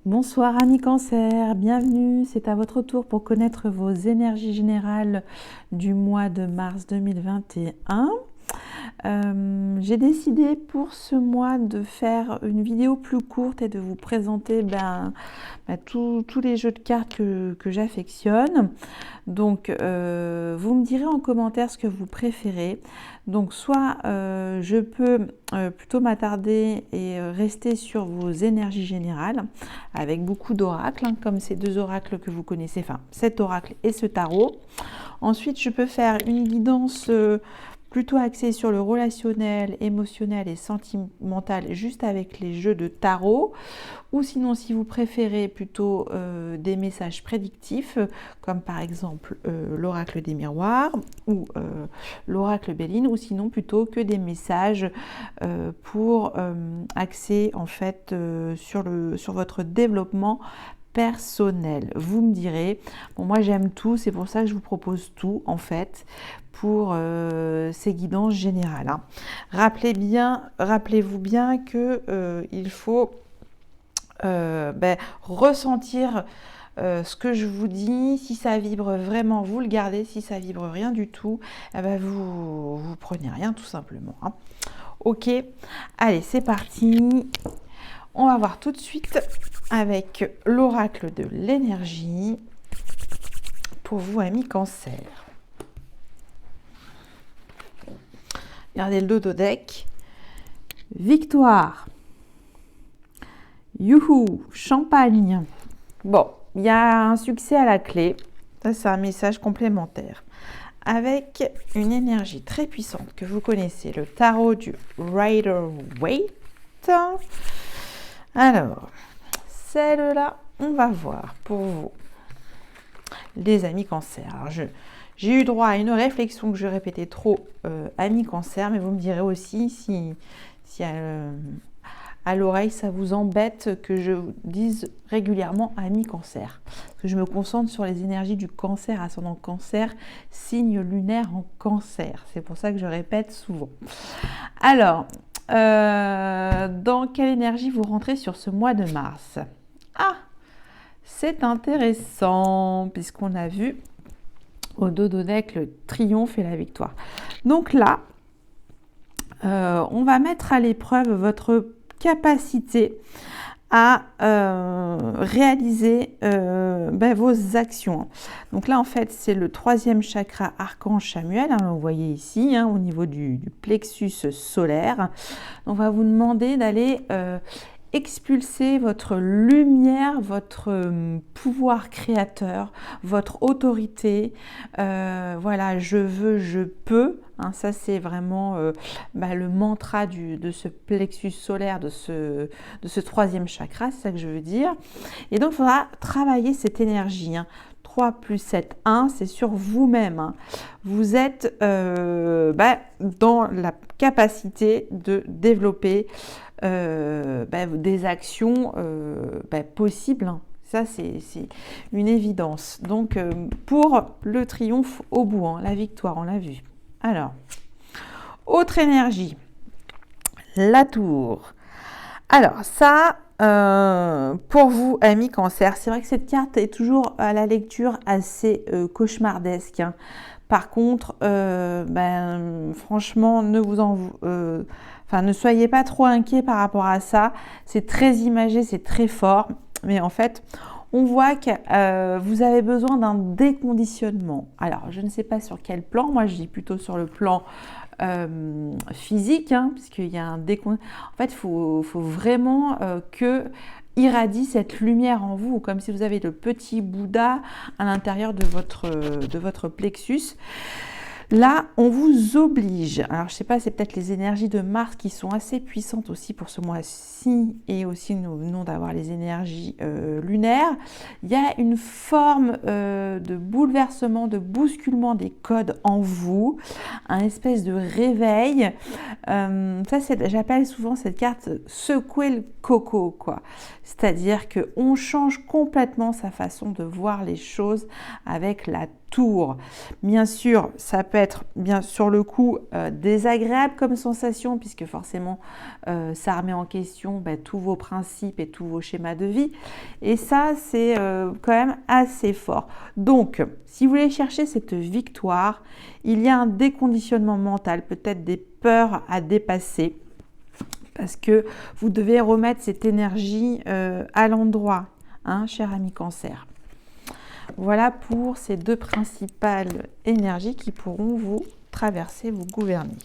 Bonsoir amis Cancer, bienvenue, c'est à votre tour pour connaître vos énergies générales du mois de mars 2021. J'ai décidé pour ce mois de faire une vidéo plus courte et de vous présenter tous les jeux de cartes que j'affectionne. Donc vous me direz en commentaire ce que vous préférez. Donc soit je peux plutôt m'attarder et rester sur vos énergies générales avec beaucoup d'oracles, comme ces deux oracles que vous connaissez, enfin cet oracle et ce tarot. Ensuite je peux faire une guidance plutôt axé sur le relationnel, émotionnel et sentimental, juste avec les jeux de tarot. Ou sinon, si vous préférez plutôt des messages prédictifs, comme par exemple l'oracle des miroirs ou l'oracle Béline, ou sinon plutôt que des messages pour axer en fait sur votre développement personnel. Vous me direz, bon, moi j'aime tout, c'est pour ça que je vous propose tout en fait pour ces guidances générales. Rappelez-vous bien que il faut ressentir ce que je vous dis. Si ça vibre vraiment, vous le gardez. Si ça vibre rien du tout, vous prenez rien tout simplement. Ok, allez, c'est parti. On va voir tout de suite avec l'oracle de l'énergie pour vous, amis Cancer. Regardez le dodo deck. Victoire. Youhou, champagne. Bon, il y a un succès à la clé. Ça, c'est un message complémentaire. Avec une énergie très puissante que vous connaissez, le tarot du Rider-Waite. Alors, celle-là, on va voir pour vous, les amis Cancer. Alors, j'ai eu droit à une réflexion que je répétais trop, amis Cancer, mais vous me direz aussi si à l'oreille ça vous embête que je vous dise régulièrement amis Cancer. Parce que je me concentre sur les énergies du Cancer, ascendant Cancer, signe lunaire en Cancer. C'est pour ça que je répète souvent. Alors, dans quelle énergie vous rentrez sur ce mois de mars? Ah, c'est intéressant, puisqu'on a vu au dodo deck le triomphe et la victoire. Donc là, on va mettre à l'épreuve votre capacité à réaliser vos actions. Donc là, en fait, c'est le 3e chakra archange Samuel, vous voyez ici, au niveau du plexus solaire. On va vous demander d'aller expulser votre lumière, votre pouvoir créateur, votre autorité. Voilà, je veux, je peux. Ça, c'est vraiment le mantra de ce plexus solaire, de ce 3e chakra, c'est ça que je veux dire. Et donc, il faudra travailler cette énergie. 3 plus 7, 1, c'est sur vous-même. Vous êtes dans la capacité de développer des actions possibles. Ça, c'est une évidence. Donc, pour le triomphe au bout, la victoire, on l'a vu. Alors, autre énergie, la tour. Alors, ça, pour vous, amis Cancer, c'est vrai que cette carte est toujours à la lecture assez cauchemardesque. Par contre, franchement, ne soyez pas trop inquiets par rapport à ça. C'est très imagé, c'est très fort. Mais en fait, on voit que vous avez besoin d'un déconditionnement. Alors, je ne sais pas sur quel plan. Moi, je dis plutôt sur le plan physique, puisqu'il y a un déconditionnement. En fait, il faut vraiment que irradie cette lumière en vous, comme si vous avez le petit Bouddha à l'intérieur de votre plexus. Là, on vous oblige, alors je ne sais pas, c'est peut-être les énergies de Mars qui sont assez puissantes aussi pour ce mois-ci, et aussi nous venons d'avoir les énergies lunaires. Il y a une forme de bouleversement, de bousculement des codes en vous, un espèce de réveil. J'appelle souvent cette carte secouer le coco, quoi. C'est-à-dire qu'on change complètement sa façon de voir les choses avec la tour. Bien sûr, ça peut être bien sur le coup désagréable comme sensation, puisque forcément ça remet en question tous vos principes et tous vos schémas de vie. Et ça, c'est quand même assez fort. Donc, si vous voulez chercher cette victoire, il y a un déconditionnement mental, peut-être des peurs à dépasser, parce que vous devez remettre cette énergie à l'endroit, hein, cher ami Cancer. Voilà pour ces deux principales énergies qui pourront vous traverser, vous gouverner.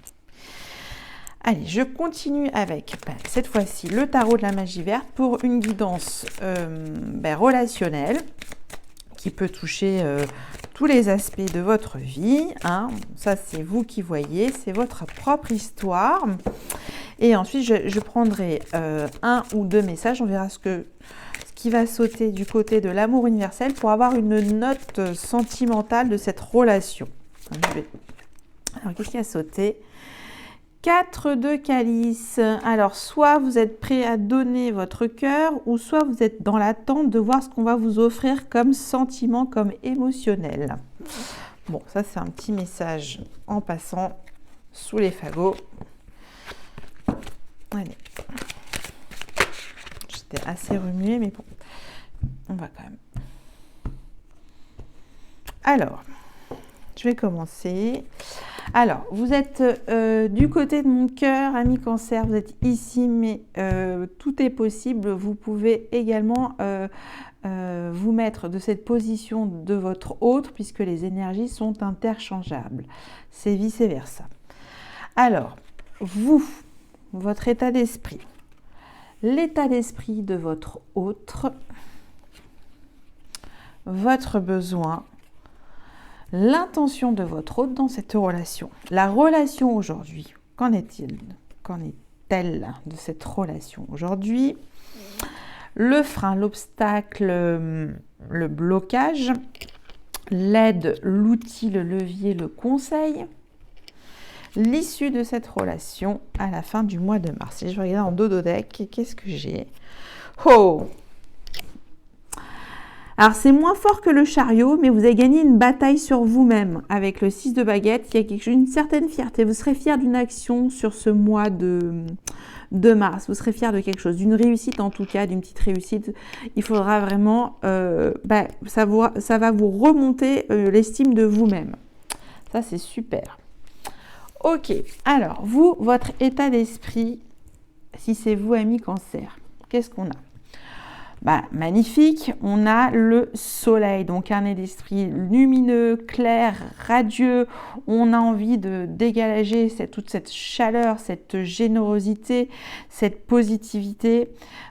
Allez, je continue avec cette fois-ci le tarot de la magie verte pour une guidance relationnelle qui peut toucher tous les aspects de votre vie. Hein. Ça, c'est vous qui voyez, c'est votre propre histoire. Et ensuite, je prendrai un ou deux messages. On verra ce qui va sauter du côté de l'amour universel pour avoir une note sentimentale de cette relation. Alors, qu'est-ce qui a sauté ? 4 de calice. Alors, soit vous êtes prêt à donner votre cœur, ou soit vous êtes dans l'attente de voir ce qu'on va vous offrir comme sentiment, comme émotionnel. Bon, ça, c'est un petit message en passant sous les fagots. Allez. J'étais assez remuée, mais bon, on va quand même. Alors, je vais commencer. Alors, vous êtes du côté de mon cœur, ami Cancer, vous êtes ici, mais tout est possible. Vous pouvez également vous mettre de cette position de votre autre, puisque les énergies sont interchangeables. C'est vice-versa. Alors, votre état d'esprit, l'état d'esprit de votre autre, votre besoin, l'intention de votre autre dans cette relation. La relation aujourd'hui, qu'en est-il? Qu'en est-elle de cette relation aujourd'hui? Le frein, l'obstacle, le blocage, l'aide, l'outil, le levier, le conseil. L'issue de cette relation à la fin du mois de mars. Et je vais regarder en dodo deck, qu'est-ce que j'ai? Oh! Alors, c'est moins fort que le chariot, mais vous avez gagné une bataille sur vous-même avec le 6 de baguette. Il y a une certaine fierté. Vous serez fier d'une action sur ce mois de mars. Vous serez fier de quelque chose, d'une réussite en tout cas, d'une petite réussite. Il faudra vraiment, ça va vous remonter l'estime de vous-même. Ça, c'est super. Ok, alors vous, votre état d'esprit, si c'est vous, ami Cancer, qu'est-ce qu'on a? Magnifique, on a le soleil, donc un état d'esprit lumineux, clair, radieux. On a envie de dégager toute cette chaleur, cette générosité, cette positivité.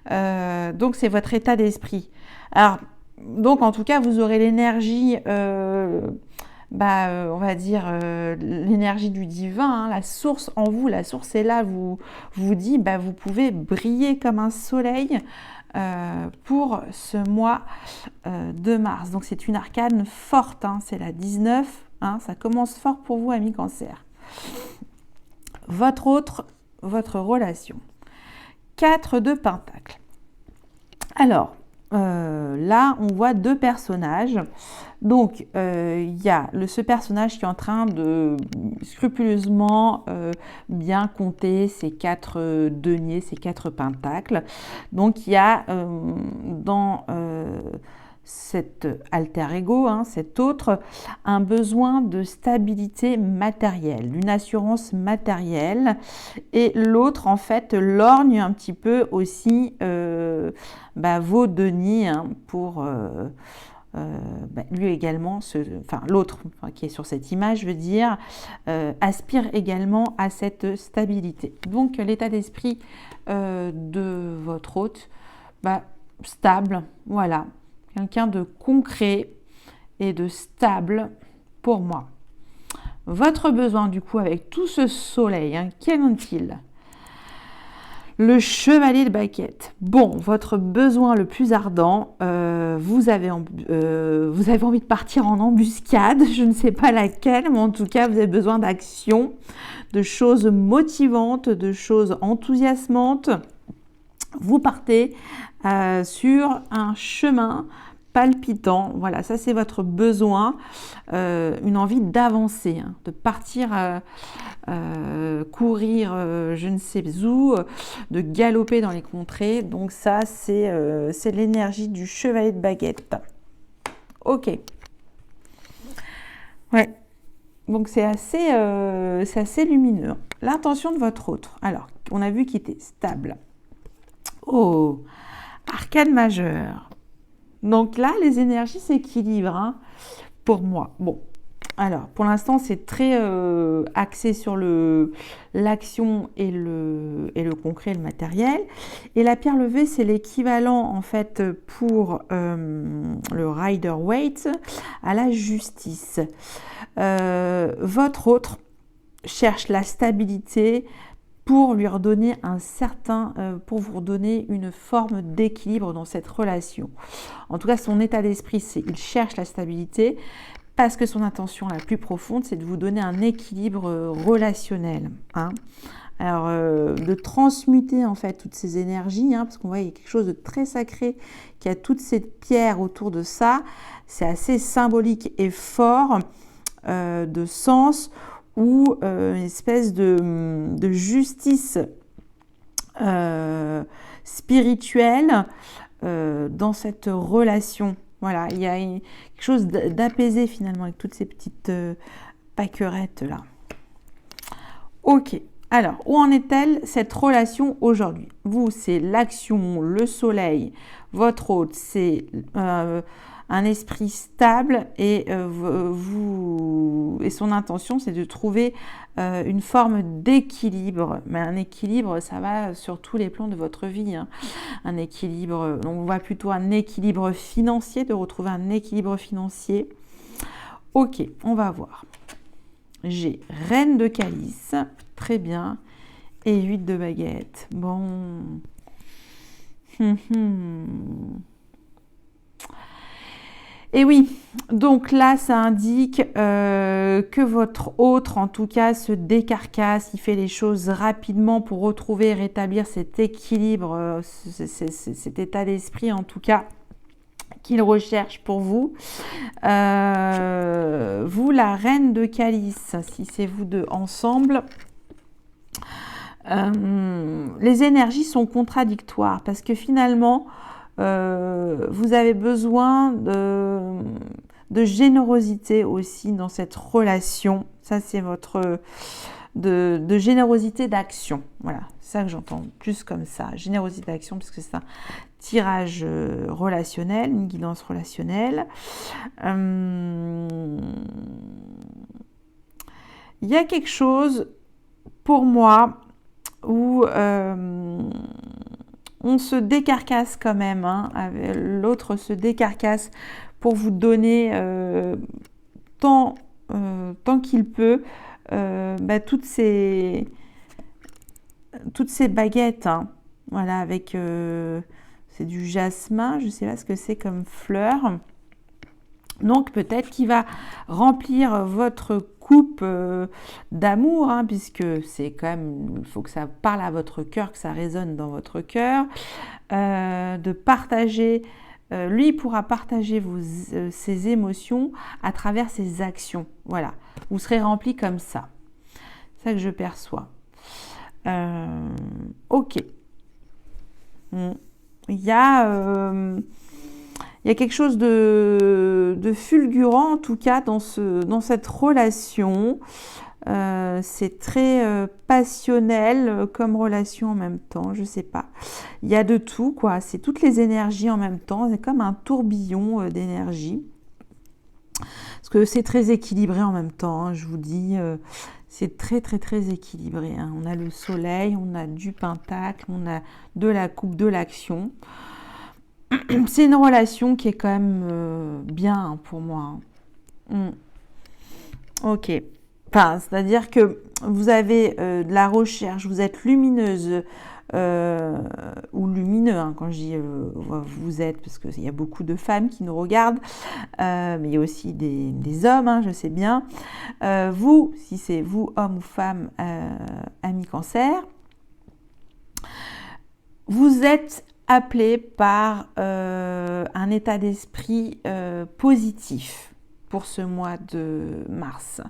Donc c'est votre état d'esprit. Alors, donc en tout cas, vous aurez l'énergie... on va dire l'énergie du divin, hein, la source en vous, la source est là, vous dit, vous pouvez briller comme un soleil pour ce mois de mars. Donc c'est une arcane forte, hein, c'est la 19, hein, ça commence fort pour vous, ami Cancer. Votre relation. 4 de pentacles. Alors, là, on voit deux personnages. Donc, il y a ce personnage qui est en train de scrupuleusement bien compter ses 4 deniers, ses 4 pentacles. Donc, il y a dans cet alter ego, hein, cet autre, un besoin de stabilité matérielle, d'une assurance matérielle. Et l'autre, en fait, lorgne un petit peu aussi vos deniers, hein, pour... lui également, l'autre qui est sur cette image, je veux dire, aspire également à cette stabilité. Donc l'état d'esprit de votre hôte, stable, voilà, quelqu'un de concret et de stable pour moi. Votre besoin du coup avec tout ce soleil, hein, quel est-il? Le chevalier de baguette. Bon, votre besoin le plus ardent, vous avez envie de partir en embuscade, je ne sais pas laquelle, mais en tout cas, vous avez besoin d'action, de choses motivantes, de choses enthousiasmantes. Vous partez sur un chemin palpitant. Voilà, ça c'est votre besoin, une envie d'avancer, hein, de partir courir je ne sais où, de galoper dans les contrées. Donc ça c'est l'énergie du chevalier de baguette. Ok. Ouais. Donc c'est assez lumineux. L'intention de votre autre. Alors, on a vu qu'il était stable. Oh, arcane majeur. Donc là, les énergies s'équilibrent, hein, pour moi. Bon, alors pour l'instant, c'est très axé sur l'action et le concret, le matériel. Et la pierre levée, c'est l'équivalent en fait pour le Rider-Waite à la justice. Votre autre cherche la stabilité pour lui redonner pour vous redonner une forme d'équilibre dans cette relation. En tout cas, son état d'esprit, c'est il cherche la stabilité parce que son intention la plus profonde, c'est de vous donner un équilibre relationnel. Hein. Alors, de transmuter en fait toutes ces énergies, hein, parce qu'on voit qu'il y a quelque chose de très sacré, qui a toute cette pierre autour de ça. C'est assez symbolique et fort, de sens, ou une espèce de justice spirituelle dans cette relation. Voilà, il y a quelque chose d'apaisé finalement avec toutes ces petites pâquerettes là. Ok, alors où en est-elle cette relation aujourd'hui? Vous, c'est l'action, le soleil. Votre autre, c'est un esprit stable et son intention, c'est de trouver une forme d'équilibre. Mais un équilibre, ça va sur tous les plans de votre vie. Hein. Un équilibre, on voit plutôt un équilibre financier, de retrouver un équilibre financier. Ok, on va voir. J'ai reine de calice, très bien, et 8 de baguette. Bon. Et oui, donc là, ça indique que votre autre, en tout cas, se décarcasse, il fait les choses rapidement pour retrouver et rétablir cet équilibre, cet état d'esprit, en tout cas, qu'il recherche pour vous. Vous, la reine de calice, si c'est vous deux ensemble, les énergies sont contradictoires parce que finalement, vous avez besoin de générosité aussi dans cette relation. Ça, c'est votre de générosité d'action. Voilà, c'est ça que j'entends plus comme ça. Générosité d'action, puisque c'est un tirage relationnel, une guidance relationnelle. Il y a quelque chose pour moi où on se décarcasse quand même, hein, l'autre se décarcasse pour vous donner tant qu'il peut toutes ces baguettes, hein, voilà, avec c'est du jasmin, je ne sais pas ce que c'est comme fleur. Donc peut-être qu'il va remplir votre coupe d'amour, hein, puisque c'est quand même, il faut que ça parle à votre cœur, que ça résonne dans votre cœur, de partager, lui pourra partager ses émotions à travers ses actions. Voilà, vous serez rempli comme ça. C'est ça que je perçois. Ok. Il y a quelque chose de fulgurant, en tout cas, dans cette relation. C'est très passionnel comme relation en même temps, je sais pas. Il y a de tout, quoi. C'est toutes les énergies en même temps. C'est comme un tourbillon d'énergie. Parce que c'est très équilibré en même temps, hein, je vous dis. C'est très, très, très équilibré. Hein. On a le soleil, on a du pentacle, on a de la coupe, de l'action. C'est une relation qui est quand même bien pour moi. Ok. Enfin, c'est-à-dire que vous avez de la recherche, vous êtes lumineuse ou lumineux, hein, quand je dis vous êtes, parce qu'il y a beaucoup de femmes qui nous regardent, mais il y a aussi des hommes, hein, je sais bien. Vous, si c'est vous, homme ou femme, ami cancer, vous êtes appelé par un état d'esprit positif pour ce mois de mars,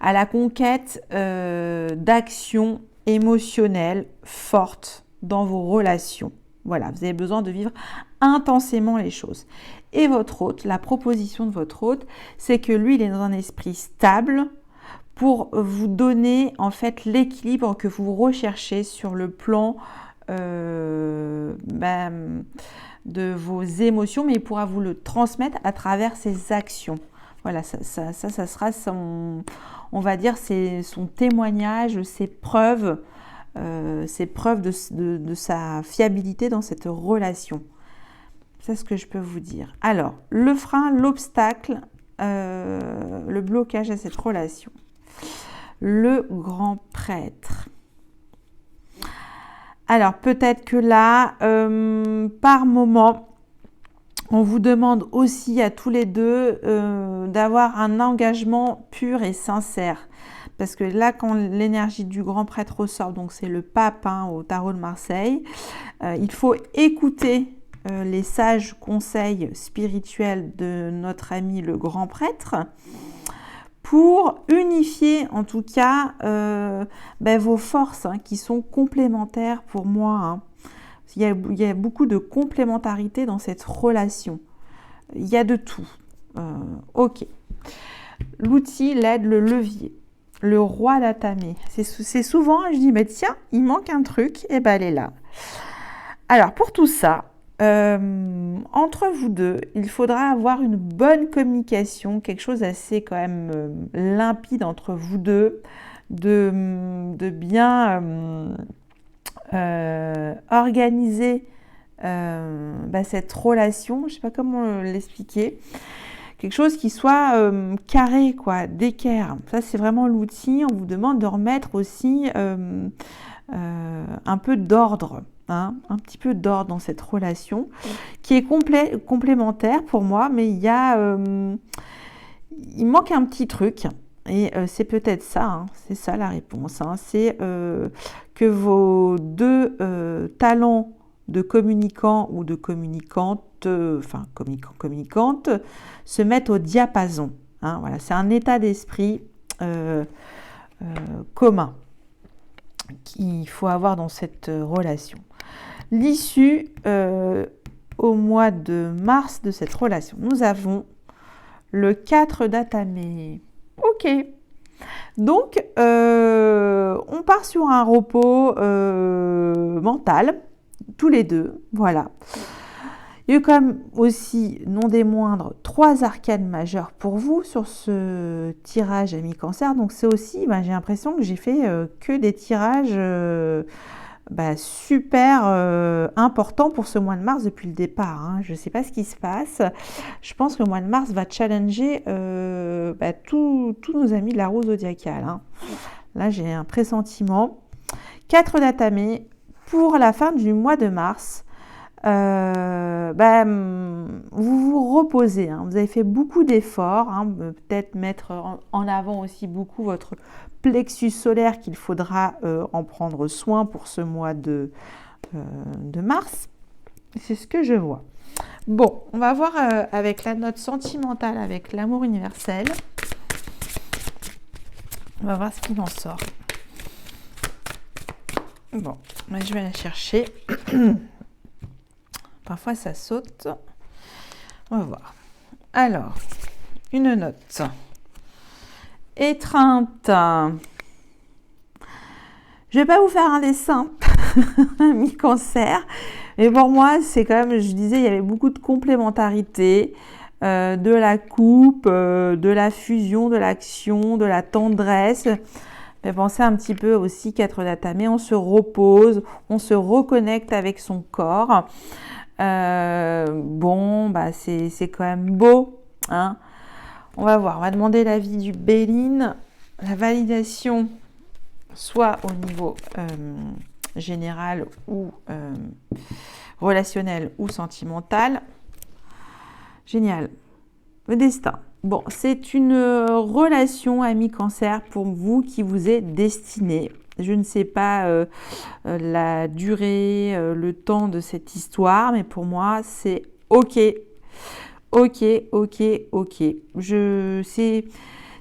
à la conquête d'actions émotionnelles fortes dans vos relations. Voilà, vous avez besoin de vivre intensément les choses. Et votre hôte, la proposition de votre hôte, c'est que lui, il est dans un esprit stable pour vous donner en fait l'équilibre que vous recherchez sur le plan de vos émotions, mais il pourra vous le transmettre à travers ses actions. Voilà, ça sera son, on va dire, son témoignage, ses preuves de sa fiabilité dans cette relation. C'est ce que je peux vous dire. Alors, le frein, l'obstacle, le blocage à cette relation. Le grand prêtre. Alors, peut-être que là, par moment, on vous demande aussi à tous les deux d'avoir un engagement pur et sincère. Parce que là, quand l'énergie du grand prêtre ressort, donc c'est le pape au tarot de Marseille, il faut écouter les sages conseils spirituels de notre ami le grand prêtre pour unifier en tout cas vos forces qui sont complémentaires pour moi. Il y a beaucoup de complémentarité dans cette relation. Il y a de tout. Ok. L'outil, l'aide, le levier. Le roi d'atamé. C'est souvent, je dis, tiens, il manque un truc, et elle est là. Alors, pour tout ça, entre vous deux, il faudra avoir une bonne communication, quelque chose d'assez quand même limpide entre vous deux, de bien organiser cette relation, je ne sais pas comment l'expliquer, quelque chose qui soit carré, quoi, d'équerre. Ça, c'est vraiment l'outil. On vous demande de remettre aussi un peu d'ordre, un petit peu d'ordre dans cette relation, qui est complémentaire pour moi, mais il manque un petit truc. Et c'est peut-être ça, c'est ça la réponse. C'est que vos deux talents de communicant ou de communicante, communicante, se mettent au diapason. Voilà, c'est un état d'esprit commun qu'il faut avoir dans cette relation. L'issue au mois de mars de cette relation, nous avons le 4 d'atamé. Ok. Donc, on part sur un repos mental, tous les deux, voilà. Il y a eu quand même aussi, non des moindres, 3 arcanes majeures pour vous sur ce tirage ami cancer. Donc c'est aussi, j'ai l'impression que j'ai fait que des tirages super importants pour ce mois de mars depuis le départ. Je ne sais pas ce qui se passe. Je pense que le mois de mars va challenger tous nos amis de la roue zodiacale. Là, j'ai un pressentiment. 4 d'atamé pour la fin du mois de mars. Vous vous reposez, vous avez fait beaucoup d'efforts, peut-être mettre en avant aussi beaucoup votre plexus solaire qu'il faudra en prendre soin pour ce mois de mars. C'est ce que je vois. Bon, on va voir avec la note sentimentale, avec l'amour universel. On va voir ce qu'il en sort. Bon, je vais la chercher. Parfois, ça saute. On va voir. Alors, une note. Étreinte. Je ne vais pas vous faire un dessin, mi-cancer. Mais pour moi, c'est quand même, je disais, il y avait beaucoup de complémentarité, de la coupe, de la fusion, de l'action, de la tendresse. Mais pensez un petit peu aussi 4 d'atamé. On se repose, on se reconnecte avec son corps. C'est quand même beau, On va voir, on va demander l'avis du Béline, la validation soit au niveau général ou relationnel ou sentimental. Génial. Le destin. Bon, c'est une relation ami cancer pour vous qui vous est destinée. Je ne sais pas la durée, le temps de cette histoire, mais pour moi, c'est OK. OK, OK, OK.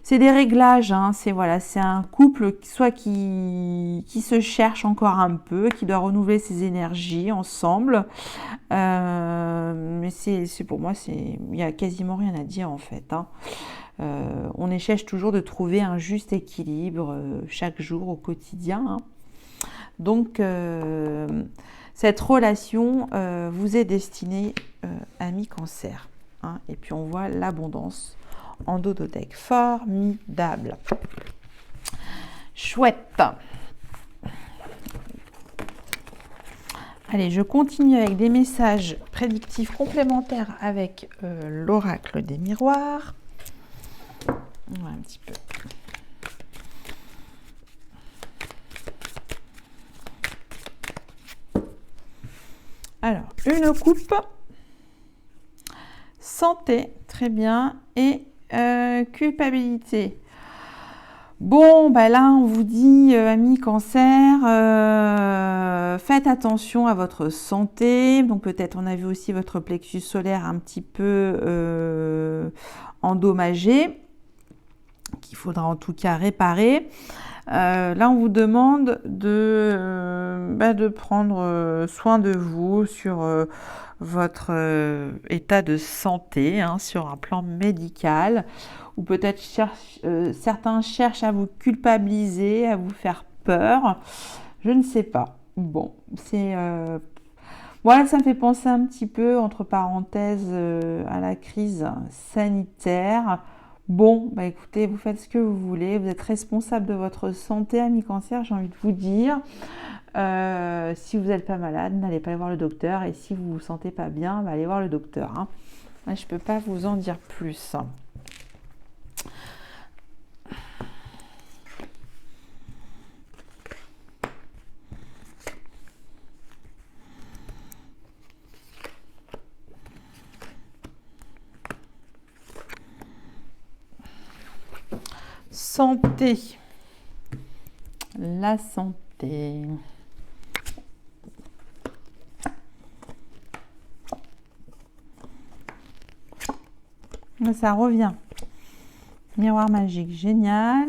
C'est des réglages, hein. C'est voilà, c'est un couple soit qui se cherche encore un peu, qui doit renouveler ses énergies ensemble. Mais c'est pour moi, il n'y a quasiment rien à dire en fait, hein. On cherche toujours de trouver un juste équilibre chaque jour au quotidien, hein. Donc, cette relation vous est destinée, amis Cancer, hein. Et puis, on voit l'abondance en dos de deck. Formidable. Chouette. Allez, je continue avec des messages prédictifs complémentaires avec l'oracle des miroirs. On va un petit peu. Alors, une coupe, santé, très bien, et culpabilité. Bon, bah là, on vous dit, amis Cancer, faites attention à votre santé. Donc peut-être, on a vu aussi votre plexus solaire un petit peu endommagé, qu'il faudra en tout cas réparer. Là, on vous demande de prendre soin de vous sur votre état de santé, hein, sur un plan médical, ou peut-être certains cherchent à vous culpabiliser, à vous faire peur. Je ne sais pas. Bon, voilà, ça me fait penser un petit peu, entre parenthèses, à la crise sanitaire. Bon, bah écoutez, vous faites ce que vous voulez, vous êtes responsable de votre santé, amis Cancer, j'ai envie de vous dire. Si vous n'êtes pas malade, n'allez pas voir le docteur, et si vous ne vous sentez pas bien, bah allez voir le docteur, hein. Moi, je ne peux pas vous en dire plus. Santé. La santé. Ça revient. Miroir magique, génial.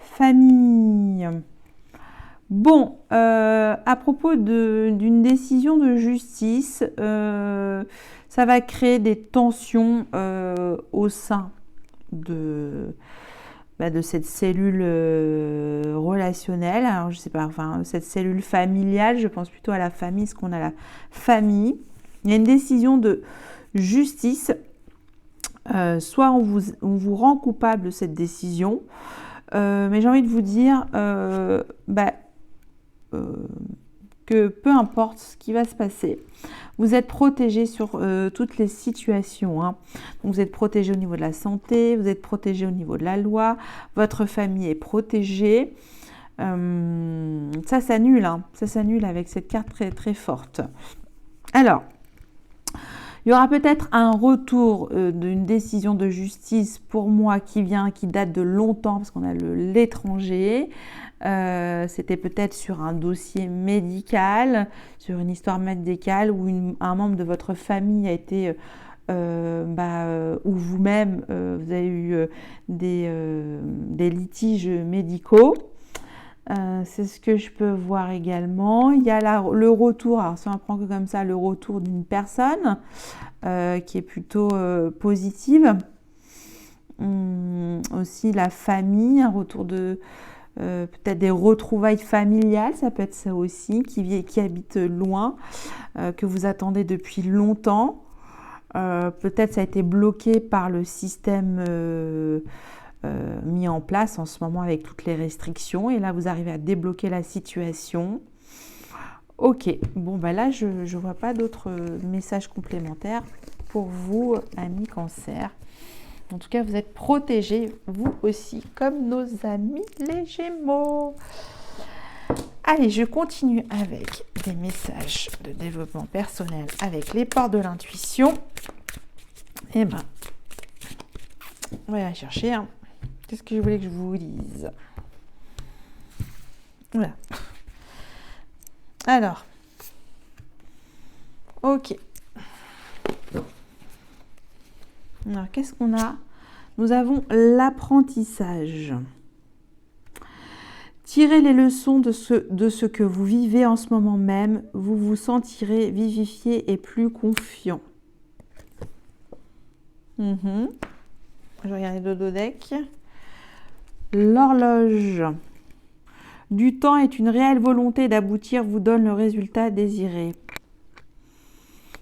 Famille. Bon, à propos d'une décision de justice, ça va créer des tensions au sein de cette cellule relationnelle. Alors, je sais pas, enfin, cette cellule familiale, je pense plutôt à la famille, ce qu'on a la famille. Il y a une décision de justice. Soit on vous rend coupable de cette décision, mais j'ai envie de vous dire que peu importe ce qui va se passer, vous êtes protégé sur toutes les situations, hein. Donc vous êtes protégé au niveau de la santé, vous êtes protégé au niveau de la loi, votre famille est protégée. Ça s'annule, hein. Ça s'annule avec cette carte très, très forte. Alors, il y aura peut-être un retour d'une décision de justice pour moi qui date de longtemps, parce qu'on a l'étranger. C'était peut-être sur un dossier médical, sur une histoire médicale, où un membre de votre famille a été, ou vous-même, vous avez eu des litiges médicaux. C'est ce que je peux voir également. Il y a le retour, alors si on prend que comme ça, le retour d'une personne qui est plutôt positive. Aussi la famille, un retour de peut-être des retrouvailles familiales, ça peut être ça aussi, qui habite loin, que vous attendez depuis longtemps. Peut-être ça a été bloqué par le système mis en place en ce moment avec toutes les restrictions, et là vous arrivez à débloquer la situation. Ok, bon bah là je ne vois pas d'autres messages complémentaires pour vous, amis Cancer. En tout cas, vous êtes protégés, vous aussi, comme nos amis les Gémeaux. Allez, je continue avec des messages de développement personnel avec les portes de l'intuition. Eh ben, on va aller chercher, hein. Qu'est-ce que je voulais que je vous dise? Voilà. Alors, ok. Alors, qu'est-ce qu'on a? Nous avons l'apprentissage. Tirez les leçons de ce que vous vivez en ce moment même. Vous vous sentirez vivifié et plus confiant. Je vais regarder le dos deck. L'horloge. Du temps est une réelle volonté d'aboutir vous donne le résultat désiré.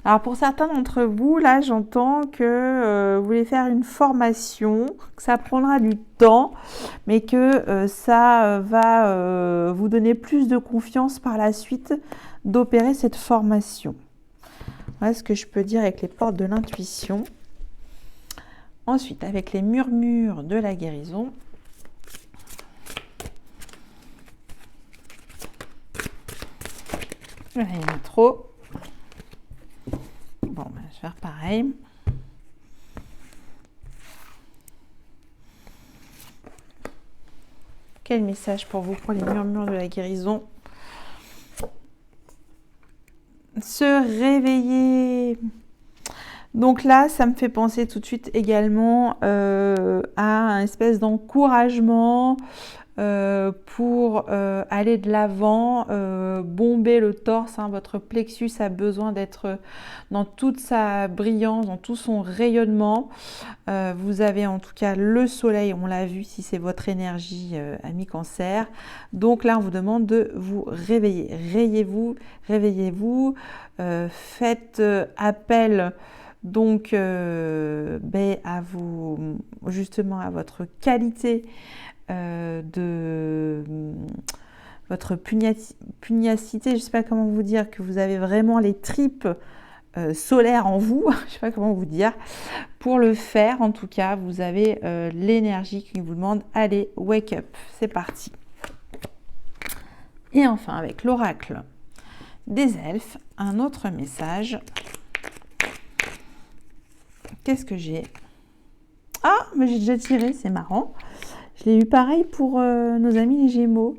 Alors pour certains d'entre vous, là j'entends que vous voulez faire une formation, que ça prendra du temps, mais que ça va vous donner plus de confiance par la suite d'opérer cette formation. Voilà ce que je peux dire avec les portes de l'intuition. Ensuite, avec les murmures de la guérison. Voilà, il y en a trop. Bon, ben, je vais faire pareil. Quel message pour vous pour les murmures de la guérison? Se réveiller. Donc là, ça me fait penser tout de suite également à un espèce d'encouragement pour aller de l'avant, bomber le torse. Votre plexus a besoin d'être dans toute sa brillance, dans tout son rayonnement. Vous avez en tout cas le soleil, on l'a vu si c'est votre énergie, ami Cancer. Donc là, on vous demande de vous réveiller. Réveillez-vous, faites appel donc à vous, justement à votre qualité de votre pugnacité, je ne sais pas comment vous dire, que vous avez vraiment les tripes solaires en vous, je ne sais pas comment vous dire. Pour le faire, en tout cas, vous avez l'énergie qui vous demande, allez, wake up, c'est parti. Et enfin, avec l'oracle des elfes, un autre message. Qu'est-ce que j'ai? Ah, mais j'ai déjà tiré, c'est marrant. Je l'ai eu pareil pour nos amis les Gémeaux.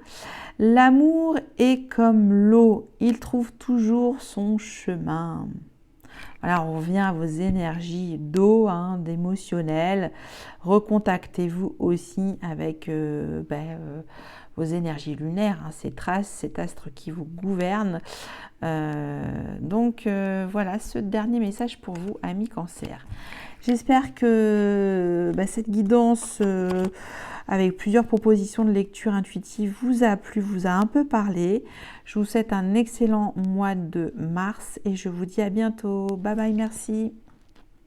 L'amour est comme l'eau, il trouve toujours son chemin. Voilà, on revient à vos énergies d'eau, d'émotionnel. Recontactez-vous aussi avec vos énergies lunaires, ces traces, cet astre qui vous gouverne. Donc voilà, ce dernier message pour vous, amis Cancer. J'espère que cette guidance avec plusieurs propositions de lecture intuitive vous a plu, vous a un peu parlé. Je vous souhaite un excellent mois de mars et je vous dis à bientôt. Bye bye, merci.